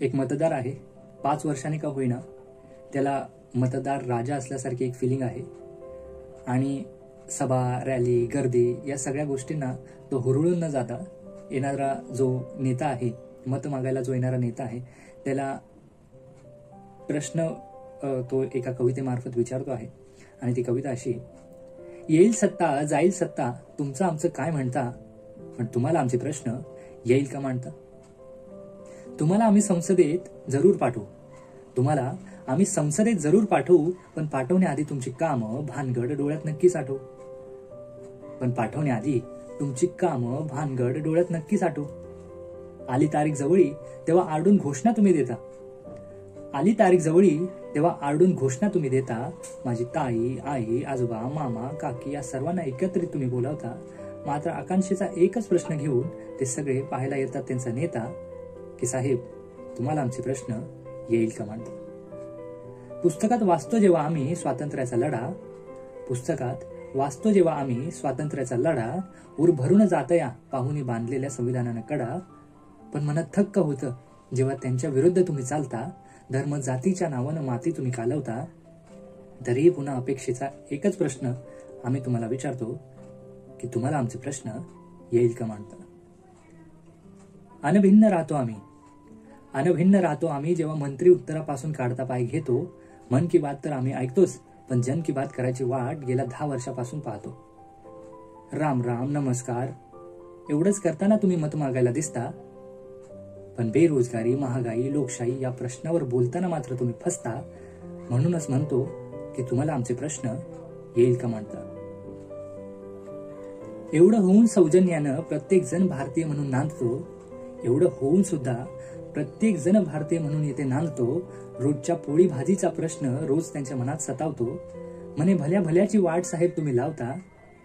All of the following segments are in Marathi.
एक मतदार आहे, 5 वर्षांनी का होईना त्याला मतदार राजा असल्यासारखी एक फिलिंग आहे आणि सभा, रॅली, गर्दी या सगळ्या गोष्टींना तो हुरळून न जाता येणारा जो नेता आहे, मत मागायला जो येणारा नेता आहे, त्याला प्रश्न तो एका कवितेमार्फत विचारतो आहे. आणि ती कविता अशी: येईल सत्ता, जाईल सत्ता, तुमचं आमचं काय म्हणता, पण तुम्हाला आमचे प्रश्न येईल का मांडता. तुम्हाला आम्ही संसदेत जरूर पाठवू, तुम्हाला आम्ही संसदेत जरूर पाठवू, पण पाठवण्याआधी तुमची कामं भानगड डोळ्यात नक्की साठवू. पण पाठवण्याआधी तुमची कामं भानगड डोळ्यात नक्की साठवू. आली तारीख जवळी तेव्हा आरडून घोषणा तुम्ही देता, आली तारीख जवळी तेव्हा आरडून घोषणा तुम्ही देता. माझी ताई, आई, आजोबा, मामा, काकी या सर्वांना एकत्रित तुम्ही बोलावता. मात्र आकांक्षेचा एकच प्रश्न घेऊन ते सगळे पाहायला येतात त्यांचा नेता, की साहेब तुम्हाला आमचे प्रश्न येईल का मांडता. पुस्तकात वाचतो जेव्हा आम्ही स्वातंत्र्याचा लढा, पुस्तकात वाचतो जेव्हा आम्ही स्वातंत्र्याचा लढा, उर भरून जातया पाहुणी बांधलेल्या संविधानानं कडा. पण मनात थक्क होतं जेव्हा त्यांच्या विरुद्ध तुम्ही चालता, धर्म जातीच्या नावानं माती तुम्ही कालवता. तरीही पुन्हा अपेक्षेचा एकच प्रश्न आम्ही तुम्हाला विचारतो, की तुम्हाला आमचे प्रश्न येईल का मांडता. अनभिन्न राहतो आम्ही, अनभिन्न राहतो आम्ही जेव्हा मंत्री उत्तरापासून काढता पाय घेतो. मन की बात तर आम्ही ऐकतोच, पण जन की बात करायची वाट गेल्या 10 वर्षापासून पाहतो. राम राम नमस्कार एवढंच करताना तुम्ही मत मागायला दिसता, पण बेरोजगारी, महागाई, लोकशाही या प्रश्नावर बोलताना मात्र तुम्ही फसता. म्हणूनच म्हणतो की तुम्हाला आमचे प्रश्न येईल का मांडता. एवढं होऊन सौजन्यानं प्रत्येक जण भारतीय म्हणून नांदतो, एवढं होऊन सुद्धा प्रत्येक जण भारतीय म्हणून येथे नांदतो. रोजच्या पोळी भाजीचा प्रश्न रोज त्यांच्या मनात सतावतो. म्हणे भल्या भल्याची वाट साहेब तुम्ही लावता,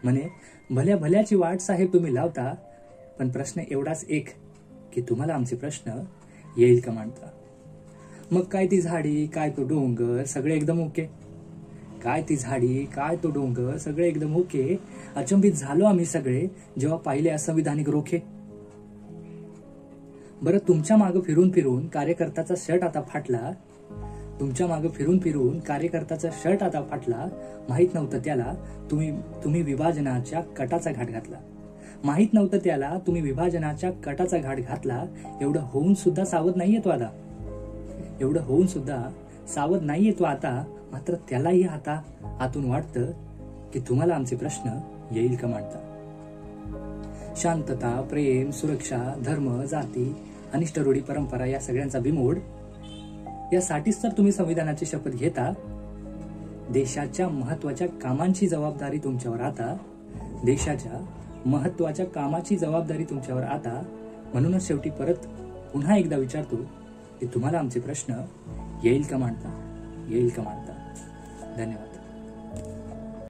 म्हणे भल्या भल्याची वाट साहेब तुम्ही लावता, पण प्रश्न एवढाच एक, की तुम्हाला आमचे प्रश्न येईल का मांडता. मग काय ती झाडी, काय तो डोंगर, सगळे एकदम ओके. काय ती झाडी, काय तो डोंगर, सगळे एकदम ओके. अचंबित झालो आम्ही सगळे जेव्हा पाहिले असंविधानिक रोखे. बरं तुमच्या मागं फिरून फिरून कार्यकर्त्याचा शर्ट आता फाटला, तुमच्या मागं फिरून फिरून कार्यकर्त्याचा शर्ट आता फाटला. माहित नव्हतं त्याला तुम्ही विभाजनाच्या कटाचा घाट घातला, माहित नव्हतं त्याला तुम्ही विभाजनाच्या कटाचा घाट घातला. एवढं होऊन सुद्धा सावध नाहीये तो आता, एवढं होऊन सुद्धा सावध नाहीये तो आता. मात्र त्यालाही आता आतून वाटतं की तुम्हाला आमचे प्रश्न येईल का मांडता. शांतता, प्रेम, सुरक्षा, धर्म, जाती, अनिष्ट रूढी परंपरा या सगळ्यांचा बिमोड यासाठीच तर तुम्ही संविधानाची शपथ घेता. देशाच्या महत्वाच्या कामांची जबाबदारी तुमच्यावर आता, देशाच्या महत्वाच्या कामाची जबाबदारी तुमच्यावर आता. म्हणूनच शेवटी परत पुन्हा एकदा विचारतो की तुम्हाला आमचे प्रश्न येईल का मांडता, येईल का मांडता. धन्यवाद.